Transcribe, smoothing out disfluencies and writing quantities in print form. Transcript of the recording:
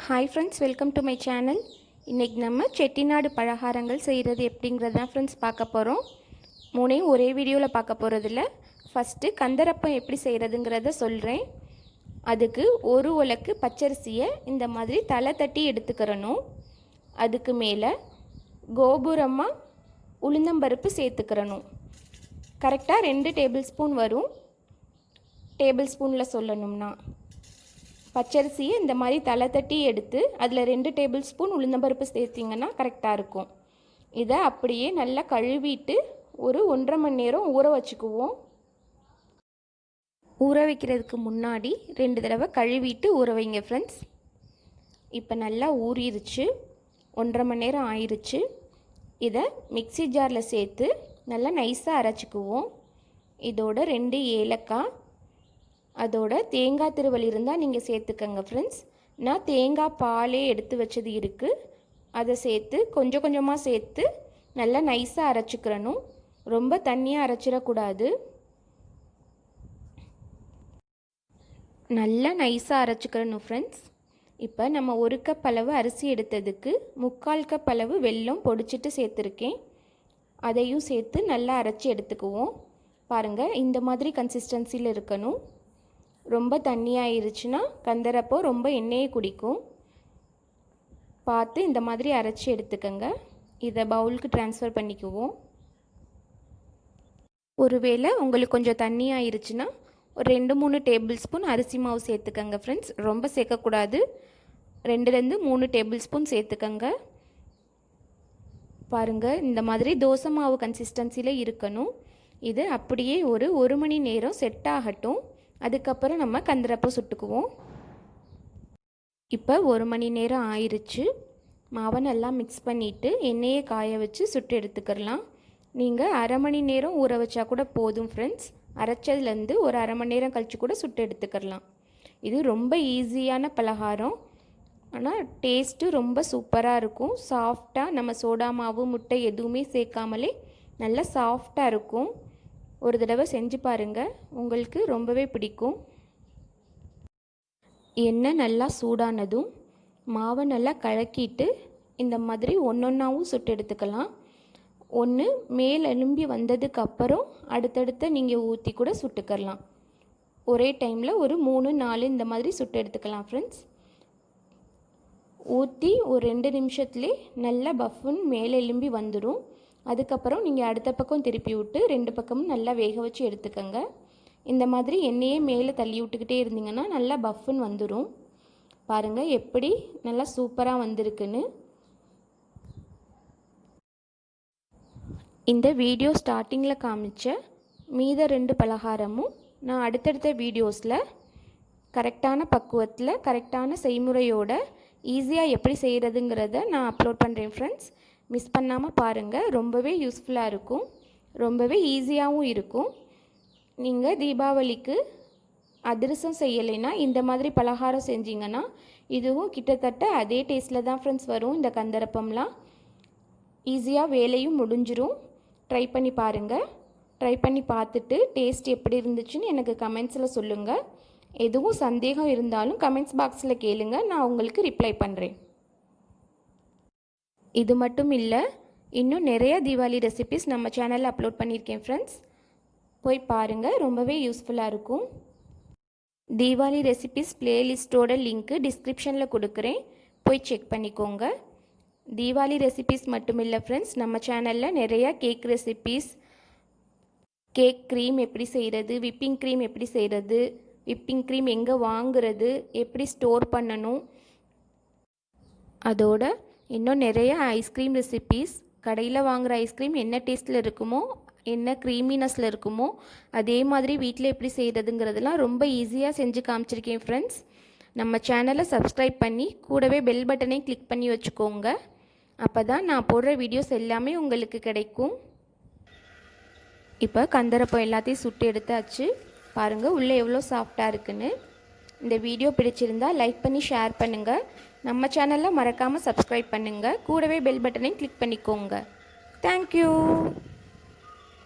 Hi friends, welcome to my channel. இன்றைக்கி நம்ம செட்டிநாடு பலகாரங்கள் செய்கிறது எப்படிங்கிறது தான் ஃப்ரெண்ட்ஸ் பார்க்க போகிறோம். மூணையும் ஒரே வீடியோவில் பார்க்க போகிறதில்ல. ஃபஸ்ட்டு கந்தரப்பம் எப்படி செய்கிறதுங்கிறத சொல்கிறேன். அதுக்கு ஒரு உலக்கு பச்சரிசியை இந்த மாதிரி தலை தட்டி எடுத்துக்கிறணும். அதுக்கு மேலே கோபுரமாக உளுந்தம்பருப்பு சேர்த்துக்கிறணும். கரெக்டாக 2 டேபிள் ஸ்பூன் வரும். டேபிள் ஸ்பூனில் சொல்லணும்னா பச்சரிசியை இந்த மாதிரி தலை தட்டி எடுத்து அதில் 2 டேபிள் ஸ்பூன் உளுந்தம்பருப்பு சேர்த்திங்கன்னா கரெக்டாக இருக்கும். இதை அப்படியே நல்லா கழுவிட்டு ஒரு 1.5 மணி நேரம் ஊற வச்சுக்குவோம். ஊற வைக்கிறதுக்கு முன்னாடி 2 தடவை கழுவிட்டு ஊற வைங்க ஃப்ரெண்ட்ஸ். இப்போ நல்லா ஊறிடுச்சு, 1.5 மணி நேரம் ஆயிடுச்சு. இதை மிக்சி ஜாரில் சேர்த்து நல்லா நைஸாக அரைச்சிக்குவோம். இதோட 2 ஏலக்காய், அதோட தேங்காய் திருவல் இருந்தால் நீங்கள் சேர்த்துக்கங்க ஃப்ரெண்ட்ஸ். நான் தேங்காய் பாலே எடுத்து வச்சது இருக்குது, அதை சேர்த்து கொஞ்சம் கொஞ்சமாக சேர்த்து நல்லா நைஸாக அரைச்சிக்கிறணும். ரொம்ப தண்ணியாக அரைச்சிடக்கூடாது. நல்லா நைஸாக அரைச்சிக்கிறணும் ஃப்ரெண்ட்ஸ். இப்போ நம்ம 1 கப் அளவு அரிசி எடுத்ததுக்கு 3/4 கப் அளவு வெல்லம் பொடிச்சிட்டு சேர்த்துருக்கேன். அதையும் சேர்த்து நல்லா அரைச்சி எடுத்துக்குவோம். பாருங்கள், இந்த மாதிரி கன்சிஸ்டன்சியில் இருக்கணும். ரொம்ப தண்ணியாயிருச்சுன்னா கந்தரப்போ ரொம்ப எண்ணெயை குடிக்கும். பார்த்து இந்த மாதிரி அரைச்சி எடுத்துக்கங்க. இதை பவுலுக்கு ட்ரான்ஸ்ஃபர் பண்ணிக்குவோம். ஒருவேளை உங்களுக்கு கொஞ்சம் தண்ணியாயிருச்சுன்னா ஒரு 2-3 டேபிள் ஸ்பூன் அரிசி மாவு சேர்த்துக்கங்க ஃப்ரெண்ட்ஸ். ரொம்ப சேர்க்கக்கூடாது. 2 - 3 டேபிள் ஸ்பூன் சேர்த்துக்கங்க. பாருங்கள், இந்த மாதிரி தோசை மாவு கன்சிஸ்டன்சியில் இருக்கணும். இது அப்படியே ஒரு 1 மணி நேரம் செட் ஆகட்டும். அதுக்கப்புறம் நம்ம கந்தரப்பம் சுட்டுக்குவோம். இப்போ 1 மணி நேரம் ஆயிடுச்சு. மாவை நல்லா மிக்ஸ் பண்ணிவிட்டு எண்ணெயை காய வச்சு சுட்டு எடுத்துக்கிறலாம். நீங்கள் 1/2 மணி நேரம் ஊற வச்சா கூட போதும் ஃப்ரெண்ட்ஸ். அரைச்சதுலேருந்து ஒரு 1/2 மணி நேரம் கழித்து கூட சுட்டு எடுத்துக்கிறலாம். இது ரொம்ப ஈஸியான பலகாரம், ஆனால் டேஸ்ட்டு ரொம்ப சூப்பராக இருக்கும். சாஃப்டாக, நம்ம சோடா மாவு முட்டை எதுவுமே சேர்க்காமலே நல்லா சாஃப்டாக இருக்கும். ஒரு தடவை செஞ்சு பாருங்கள், உங்களுக்கு ரொம்பவே பிடிக்கும். எண்ணெய் நல்லா சூடானதும் மாவை நல்லா கலக்கிட்டு இந்த மாதிரி ஒன்றொன்றாவும் சுட்டு எடுத்துக்கலாம். ஒன்று மேல் எலும்பி வந்ததுக்கப்புறம் அடுத்தடுத்த நீங்கள் ஊற்றி கூட சுட்டுக்கலாம். ஒரே டைமில் ஒரு 3-4 இந்த மாதிரி சுட்டு எடுத்துக்கலாம் ஃப்ரெண்ட்ஸ். ஊற்றி ஒரு 2 நிமிஷத்துலேயே நல்லா பஃப்னு மேலே எலும்பி வந்துடும். அதுக்கப்புறம் நீங்கள் அடுத்த பக்கம் திருப்பி விட்டு 2 பக்கமும் நல்லா வேக வச்சு எடுத்துக்கோங்க. இந்த மாதிரி எண்ணெயே மேலே தள்ளி விட்டுக்கிட்டே இருந்தீங்கன்னா நல்லா பஃப்னு வந்துடும். பாருங்கள் எப்படி நல்லா சூப்பராக வந்திருக்குன்னு. இந்த வீடியோ ஸ்டார்டிங்கில் காமிச்ச மீத 2 பலகாரமும் நான் அடுத்தடுத்த வீடியோஸில் கரெக்டான பக்குவத்தில் கரெக்டான செய்முறையோட ஈஸியாக எப்படி செய்கிறதுங்கிறத நான் அப்லோட் பண்ணுறேன் ஃப்ரெண்ட்ஸ். மிஸ் பண்ணாமல் பாருங்கள். ரொம்பவே யூஸ்ஃபுல்லாக இருக்கும், ரொம்பவே ஈஸியாகவும் இருக்கும். நீங்கள் தீபாவளிக்கு அதிரசம் செய்யலைன்னா இந்த மாதிரி பலகாரம் செஞ்சிங்கன்னா இதுவும் கிட்டத்தட்ட அதே டேஸ்ட்டில் தான் ஃப்ரெண்ட்ஸ் வரும். இந்த கந்தரப்பம்லாம் ஈஸியாக வேலையும் முடிஞ்சிரும். ட்ரை பண்ணி பாருங்கள். ட்ரை பண்ணி பார்த்துட்டு டேஸ்ட் எப்படி இருந்துச்சுன்னு எனக்கு கமெண்ட்ஸில் சொல்லுங்கள். எதுவும் சந்தேகம் இருந்தாலும் கமெண்ட்ஸ் பாக்ஸில் கேளுங்க, நான் உங்களுக்கு ரிப்ளை பண்ணுறேன். இது மட்டும் இல்லை, இன்னும் நிறைய தீபாவளி ரெசிபிஸ் நம்ம சேனலில் அப்லோட் பண்ணியிருக்கேன் ஃப்ரெண்ட்ஸ். போய் பாருங்கள், ரொம்பவே யூஸ்ஃபுல்லாக இருக்கும். தீபாவளி ரெசிபிஸ் பிளேலிஸ்ட்டோட லிங்க்கு டிஸ்கிரிப்ஷனில் கொடுக்குறேன், போய் செக் பண்ணிக்கோங்க. தீபாவளி ரெசிபிஸ் மட்டும் இல்லை ஃப்ரெண்ட்ஸ், நம்ம சேனலில் நிறையா கேக் ரெசிபிஸ், கேக் க்ரீம் எப்படி செய்கிறது, விப்பிங் க்ரீம் எப்படி செய்கிறது, விப்பிங் க்ரீம் எங்கே வாங்குறது, எப்படி ஸ்டோர் பண்ணணும், அதோட இன்னும் நிறைய ஐஸ்கிரீம் ரெசிபீஸ். கடையில் வாங்குகிற ஐஸ்கிரீம் என்ன டேஸ்ட்டில் இருக்குமோ, என்ன க்ரீமினஸில் இருக்குமோ அதே மாதிரி வீட்டில் எப்படி செய்கிறதுங்கிறதெல்லாம் ரொம்ப ஈஸியாக செஞ்சு காமிச்சிருக்கேன் ஃப்ரெண்ட்ஸ். நம்ம சேனலை சப்ஸ்கிரைப் பண்ணி கூடவே பெல் பட்டனை கிளிக் பண்ணி வச்சுக்கோங்க. அப்போ தான் நான் போடுற வீடியோஸ் எல்லாமே உங்களுக்கு கிடைக்கும். இப்போ கந்தரப்பம் எல்லாத்தையும் சுட்டு எடுத்தாச்சு. பாருங்கள் உள்ளே எவ்வளோ சாஃப்டாக இருக்குன்னு. இந்த வீடியோ பிடிச்சிருந்தால் லைக் பண்ணி ஷேர் பண்ணுங்கள். நம்ம சேனலில் மறக்காமல் சப்ஸ்கிரைப் பண்ணுங்கள். கூடவே பெல் பட்டனை கிளிக் பண்ணிக்கோங்க. தேங்க்யூ.